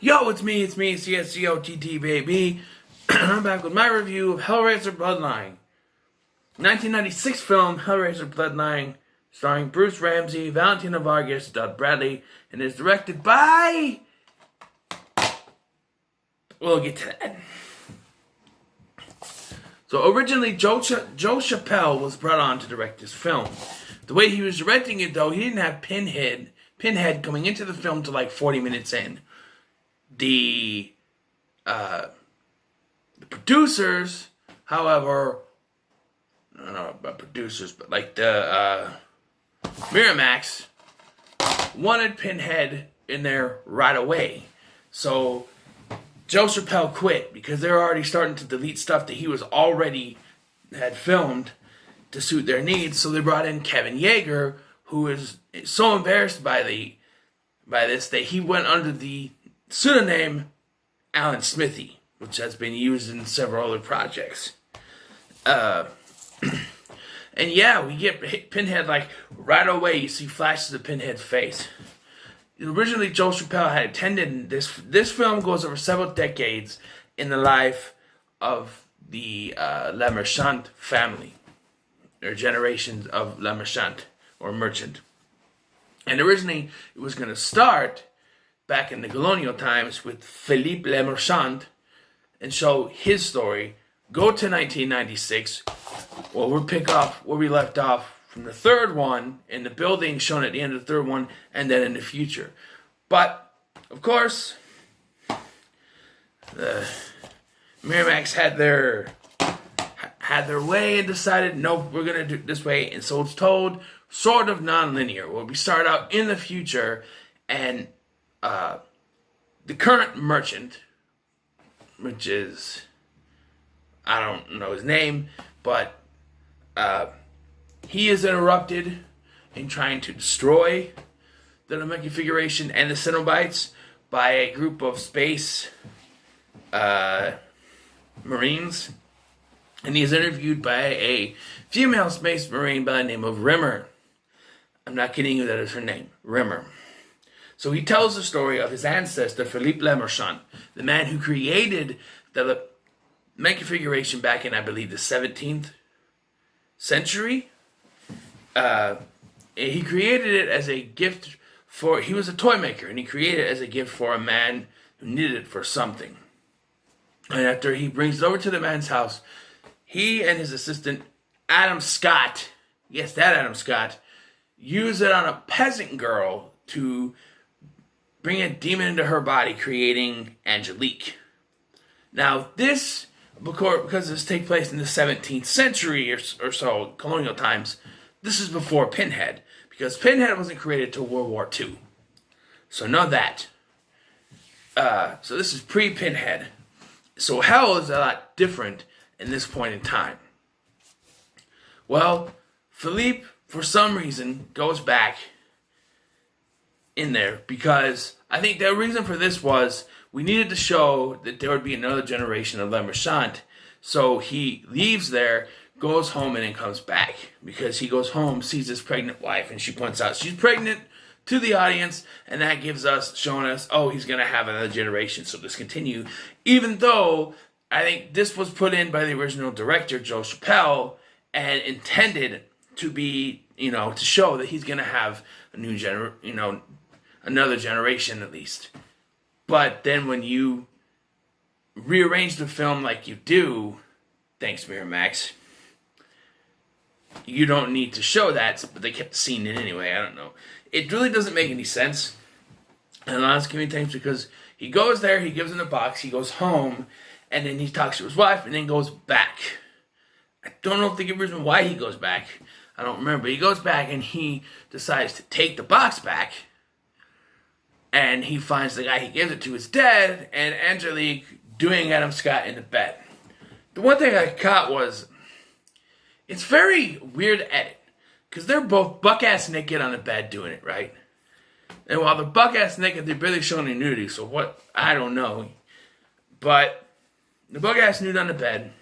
Yo, it's me, CSCOTT, baby. I'm back with my review of Hellraiser Bloodline. 1996 film, Hellraiser Bloodline, starring Bruce Ramsey, Valentina Vargas, Doug Bradley, and is directed by... We'll get to that. So originally, Joe Chappelle was brought on to direct this film. The way he was directing it, though, he didn't have Pinhead coming into the film to like 40 minutes in. The producers, however, I don't know about producers, but like the Miramax wanted Pinhead in there right away. So Joe Chappelle quit because they were already starting to delete stuff that he was already had filmed to suit their needs. So they brought in Kevin Yeager, who is so embarrassed by this that he went under the pseudonym Alan Smithy, which has been used in several other projects. And yeah, we get Pinhead like right away. You see flashes of Pinhead's face. Originally, Joe Chappelle had attended this film goes over several decades in the life of the Le Merchant family, or generations of Le Merchant or merchant. And originally, it was going to start back in the colonial times with Philippe Le Marchand and show his story. Go to 1996, where we'll pick up where we left off from the third one, in the building shown at the end of the third one, and then in the future. But, of course, the Miramax had their way and decided, nope, we're going to do it this way. And so it's told sort of non-linear, where we start out in the future, and the current merchant, which is, I don't know his name, but he is interrupted in trying to destroy the Namek configuration and the Cenobites by a group of space Marines. And he is interviewed by a female space Marine by the name of Rimmer. I'm not kidding you, that is her name, Rimmer. So he tells the story of his ancestor, Philippe Le Marchand, the man who created the Namek configuration back in, I believe, the 17th century. He created it as a gift for, he was a toy maker, and he created it as a gift for a man who needed it for something. And after he brings it over to the man's house, he and his assistant, Adam Scott, yes, that Adam Scott, use it on a peasant girl to bring a demon into her body, creating Angelique. Now, this, because this takes place in the 17th century or so, colonial times, this is before Pinhead, because Pinhead wasn't created till World War II. So know that. So this is pre-Pinhead. So Hell is a lot different in this point in time. Well, Philippe, for some reason, goes back in there because I think the reason for this was we needed to show that there would be another generation of Le Marchand. So he leaves there, goes home, and then comes back because he goes home, sees his pregnant wife, and she points out she's pregnant to the audience, and that gives us, showing us, oh, he's going to have another generation, so let's continue. Even though I think this was put in by the original director, Joe Chappelle, and intended to be, to show that he's going to have a new another generation at least. But then when you rearrange the film like you do, thanks Miramax, you don't need to show that, but they kept the scene in anyway. I don't know. It really doesn't make any sense. And honestly, many times, because he goes there, he gives him the box, he goes home, and then he talks to his wife, and then goes back. I don't know if they give a reason why he goes back. I don't remember. But he goes back, and he decides to take the box back, and he finds the guy he gives it to is dead, and Angelique doing Adam Scott in the bed. The one thing I caught was, it's very weird to edit, because they're both buck-ass naked on the bed doing it, right? And while they're buck-ass naked, they're barely showing any nudity, so what, I don't know. But the buck-ass nude on the bed,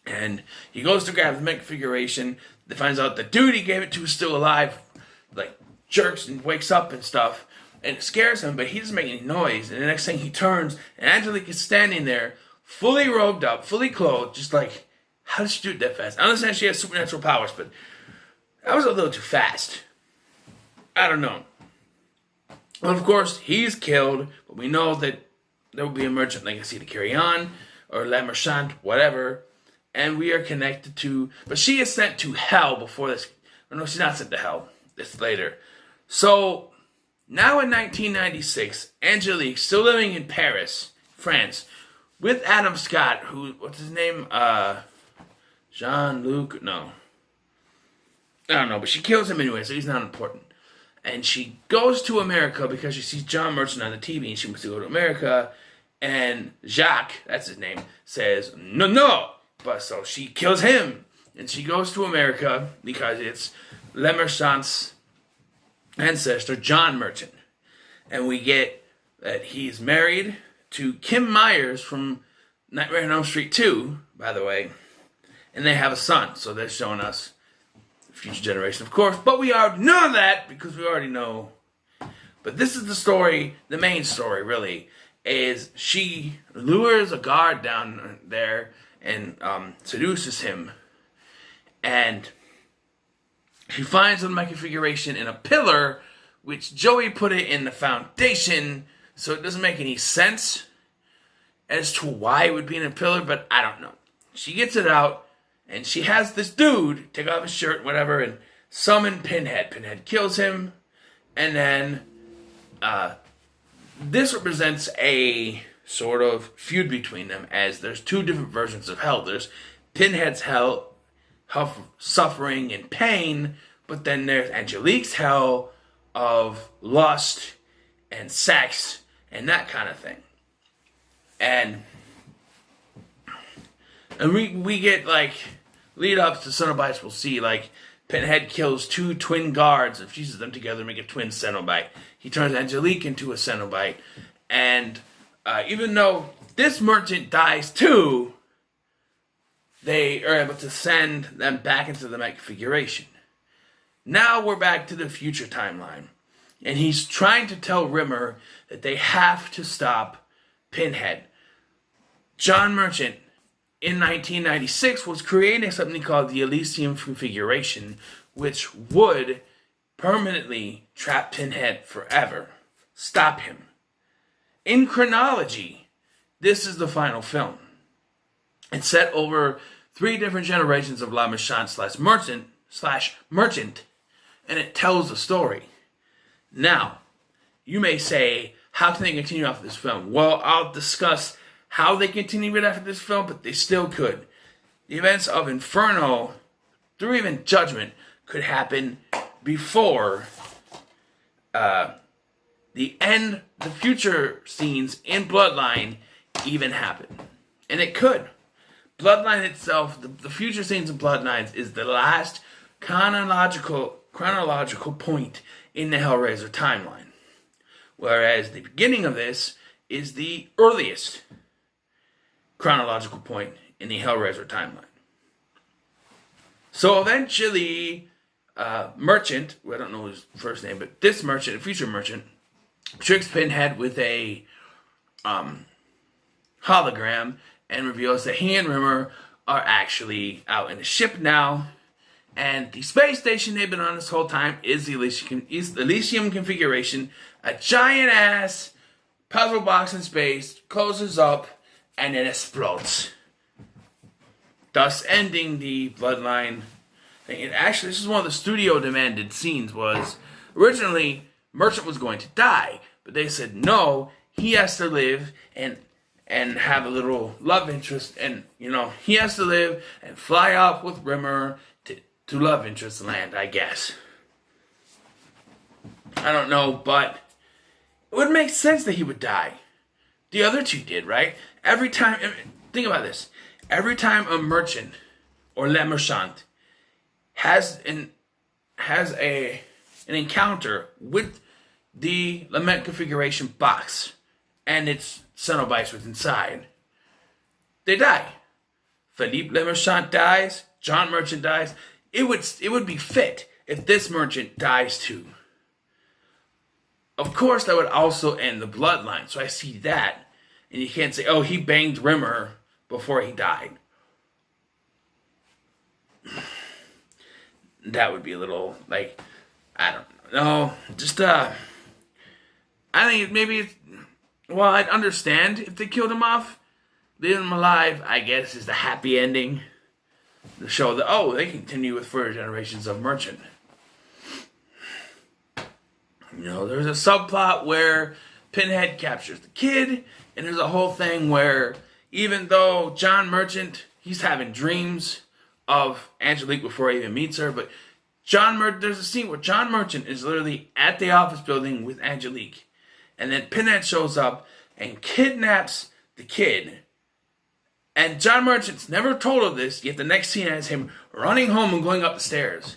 and he goes to grab the Namek configuration, they finds out the dude he gave it to is still alive, like jerks and wakes up and stuff, and it scares him, but he doesn't make any noise. And the next thing he turns, and Angelique is standing there, fully robed up, fully clothed, just like, how did she do it that fast? I understand she has supernatural powers, but that was a little too fast. I don't know. Well, of course, he's killed, but we know that there will be a merchant legacy to carry on, or La Merchant, whatever, and we are connected to, but she is sent to hell before this. No, she's not sent to hell. It's later. So, now in 1996, Angelique, still living in Paris, France, with Adam Scott, who, what's his name? Jean-Luc, no. I don't know, but she kills him anyway, so he's not important. And she goes to America because she sees John Merchant on the TV, and she wants to go to America. And Jacques, that's his name, says, no. But so she kills him. And she goes to America because it's Le Merchant's ancestor, John Merchant. And we get that he's married to Kim Myers from Nightmare on Elm Street 2, by the way. And they have a son, so they're showing us future generation, of course. But we already know that because we already know. But this is the story, the main story, really, is she lures a guard down there and seduces him. And she finds my configuration in a pillar, which Joey put it in the foundation, so it doesn't make any sense as to why it would be in a pillar, but I don't know. She gets it out, and she has this dude take off his shirt, whatever, and summon Pinhead. Pinhead kills him, and then this represents a sort of feud between them, as there's two different versions of hell. There's Pinhead's hell, suffering and pain, but then there's Angelique's hell of lust and sex and that kind of thing. And we get, like, lead up to Cenobites. We'll see, like, Pinhead kills two twin guards and fuses them together to make a twin Cenobite. He turns Angelique into a Cenobite. And even though this merchant dies too, they are able to send them back into the Night configuration. Now we're back to the future timeline. And he's trying to tell Rimmer that they have to stop Pinhead. John Merchant, in 1996, was creating something called the Elysium configuration, which would permanently trap Pinhead forever. Stop him. In chronology, this is the final film. It's set over 3 different generations of La Merchant Merchant, and it tells the story. Now, you may say, how can they continue after this film? Well, I'll discuss how they continue it after this film, but they still could. The events of Inferno, through even Judgment, could happen before the future scenes in Bloodline even happen. And it could. Bloodline itself, the future scenes in Bloodlines is the last chronological point in the Hellraiser timeline. Whereas the beginning of this is the earliest chronological point in the Hellraiser timeline. So eventually, Merchant, I don't know his first name, but this merchant, a future merchant, tricks Pinhead with a hologram and reveals that he and Rimmer are actually out in a ship now. And the space station they've been on this whole time is the Elysium configuration. A giant-ass puzzle box in space, closes up, and it explodes. Thus ending the Bloodline thing. And actually, this is one of the studio-demanded scenes. Was originally, Merchant was going to die. But they said, no, he has to live and have a little love interest. And, he has to live and fly off with Rimmer to love interest land, I guess. I don't know, but it would make sense that he would die. The other two did, right? Every time, think about this. Every time a merchant or Le Merchant has an encounter with the Lament configuration box and its Cenobites within inside, they die. Philippe Le Merchant dies. John Merchant dies. It would be fit if this merchant dies too. Of course, that would also end the bloodline. So I see that. And you can't say, oh, he banged Rimmer before he died. That would be a little, like, I don't know. Just, I think maybe it's, well, I'd understand if they killed him off. Leaving him alive, I guess, is the happy ending. To show that, oh, they continue with further generations of Merchant. You know, there's a subplot where Pinhead captures the kid, and there's a whole thing where even though John Merchant, he's having dreams of Angelique before he even meets her, but there's a scene where John Merchant is literally at the office building with Angelique, and then Pinhead shows up and kidnaps the kid. And John Merchant's never told of this, yet the next scene has him running home and going up the stairs.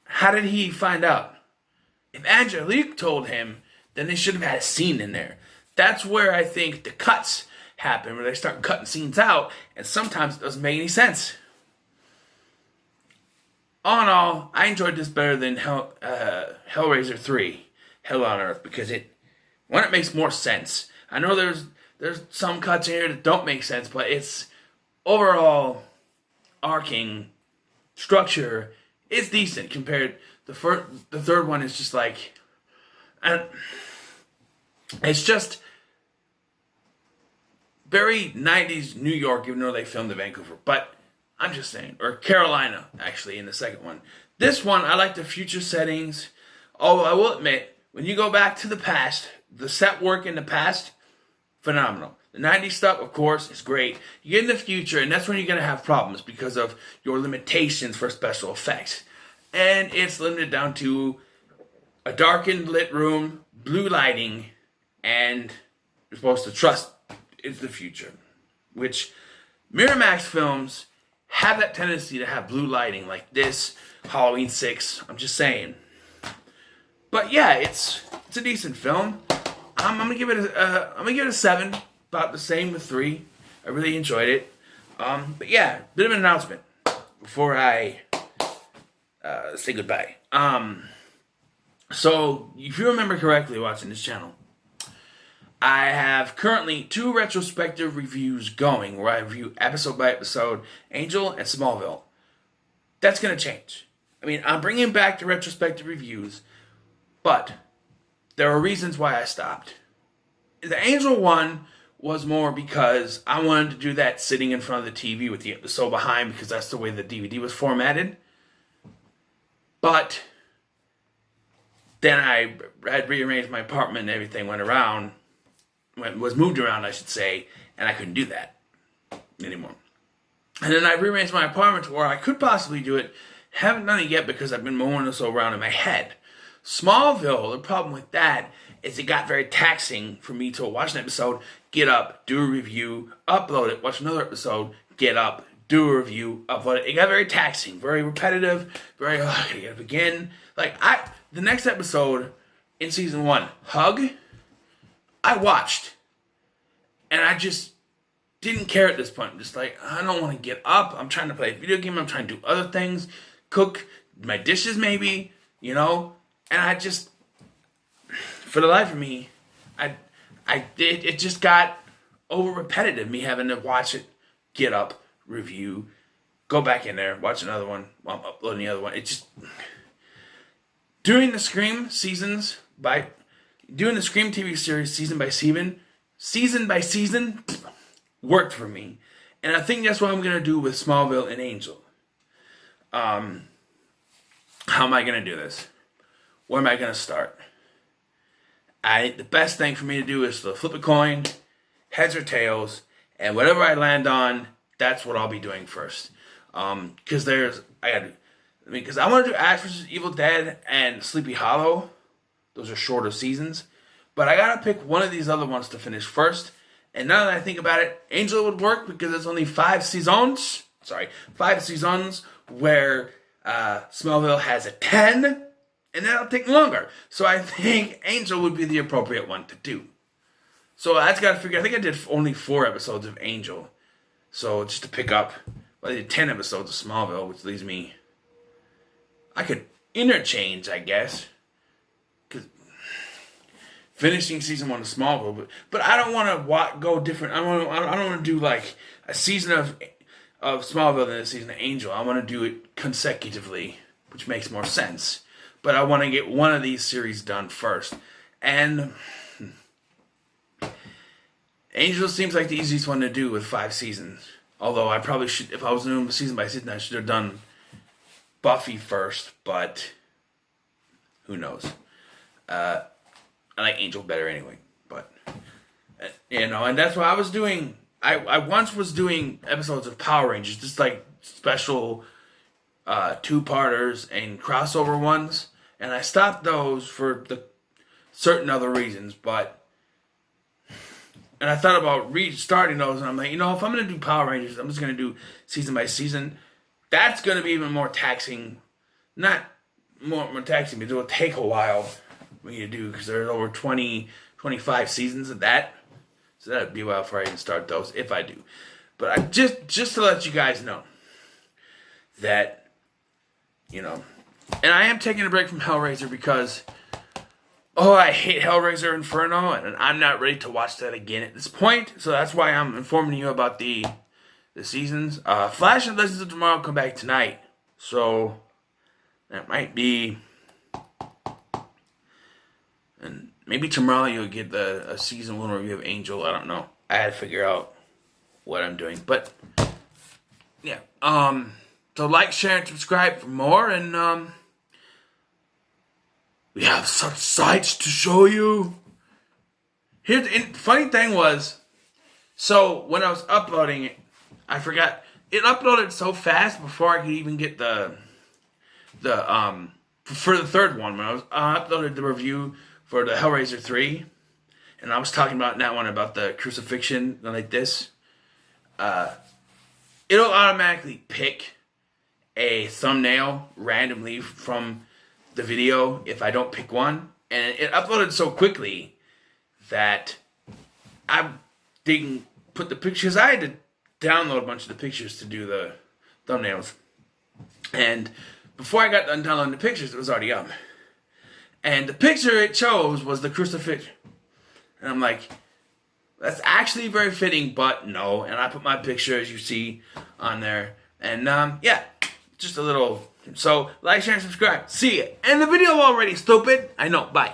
How did he find out? If Angelique told him, then they should have had a scene in there. That's where I think the cuts happen, where they start cutting scenes out, and sometimes it doesn't make any sense. All in all, I enjoyed this better than Hellraiser 3, Hell on Earth, because it makes more sense. I know there's some cuts in here that don't make sense, but its overall arcing structure is decent compared. The third one is just like, and it's just very 90s New York, even though they filmed in Vancouver. But I'm just saying, or Carolina, actually, in the second one. This one, I like the future settings. Although I will admit, when you go back to the past, the set work in the past, phenomenal. The 90s stuff, of course, is great. You get in the future, and that's when you're going to have problems because of your limitations for special effects. And it's limited down to a darkened lit room, blue lighting, and you're supposed to trust it's the future. Which Miramax films have that tendency to have blue lighting, like this, Halloween 6, I'm just saying. But yeah, it's a decent film. I'm gonna give it a 7, about the same with 3. I really enjoyed it. But yeah, bit of an announcement before I say goodbye. So if you remember correctly watching this channel, I have currently 2 retrospective reviews going where I review episode by episode Angel and Smallville. That's gonna change. I mean, I'm bringing back the retrospective reviews, but there are reasons why I stopped. The Angel one was more because I wanted to do that sitting in front of the TV with the episode behind because that's the way the DVD was formatted. But then I had rearranged my apartment and everything was moved around, I should say, and I couldn't do that anymore. And then I rearranged my apartment to where I could possibly do it. Haven't done it yet because I've been moving this all around in my head. Smallville, the problem with that is it got very taxing for me to watch an episode, get up, do a review, upload it, watch another episode, get up, do a review, upload it. It got very taxing, very repetitive, very, I gotta get up again. Like, the next episode in season 1, Hug, I watched. And I just didn't care at this point. Just like, I don't want to get up. I'm trying to play a video game. I'm trying to do other things. Cook my dishes maybe, you know. And I just, for the life of me, it just got over repetitive. Me having to watch it, get up, review, go back in there, watch another one while I'm uploading the other one. It just, doing the Scream seasons doing the Scream TV series season by season, worked for me. And I think that's what I'm going to do with Smallville and Angel. How am I going to do this? Where am I going to start? The best thing for me to do is to flip a coin, heads or tails, and whatever I land on, that's what I'll be doing first. Because I want to do Ash vs. Evil Dead and Sleepy Hollow. Those are shorter seasons. But I gotta pick one of these other ones to finish first. And now that I think about it, Angel would work because it's only 5 seasons. 5 seasons where Smallville has a 10. And that'll take longer. So I think Angel would be the appropriate one to do. So I just gotta figure, I think I did only 4 episodes of Angel. So just to pick up, I did 10 episodes of Smallville, which leaves me, I could interchange, I guess. finishing season 1 of Smallville, but I don't want to go different. I don't want to do like a season of Smallville than a season of Angel. I want to do it consecutively, which makes more sense. But I want to get one of these series done first. And Angel seems like the easiest one to do with 5 seasons. Although I probably should, if I was doing season by season, I should have done Buffy first. But who knows? I like Angel better anyway. But, and that's what I was doing. I once was doing episodes of Power Rangers, just like special 2-parters and crossover ones. And I stopped those for the certain other reasons, and I thought about restarting those, and I'm like, if I'm going to do Power Rangers, I'm just going to do season by season. That's going to be even more taxing. Not more taxing, but it will take a while for me to do, because there's over 20, 25 seasons of that. So that would be a while before I even start those, if I do. But I just to let you guys know that, and I am taking a break from Hellraiser because, I hate Hellraiser Inferno, and I'm not ready to watch that again at this point. So that's why I'm informing you about the seasons. Flash and Legends of Tomorrow come back tonight. So that might be, and maybe tomorrow you'll get a season 1 review of Angel. I don't know. I had to figure out what I'm doing. But yeah. So like, share, and subscribe for more, and we have such sights to show you. Here's the funny thing was, so when I was uploading it, I forgot it uploaded so fast before I could even get the for the third one, when I uploaded the review for the Hellraiser 3, and I was talking about in that one about the crucifixion like this. It'll automatically pick a thumbnail randomly from the video if I don't pick one, and it uploaded so quickly that I didn't put the pictures. I had to download a bunch of the pictures to do the thumbnails, and before I got done downloading the pictures, it was already up, and the picture it chose was the crucifixion, and I'm like, that's actually very fitting, but no, and I put my picture, as you see, on there, and yeah, just a little. So, like, share, and subscribe. See ya. And the video already, stupid. I know. Bye.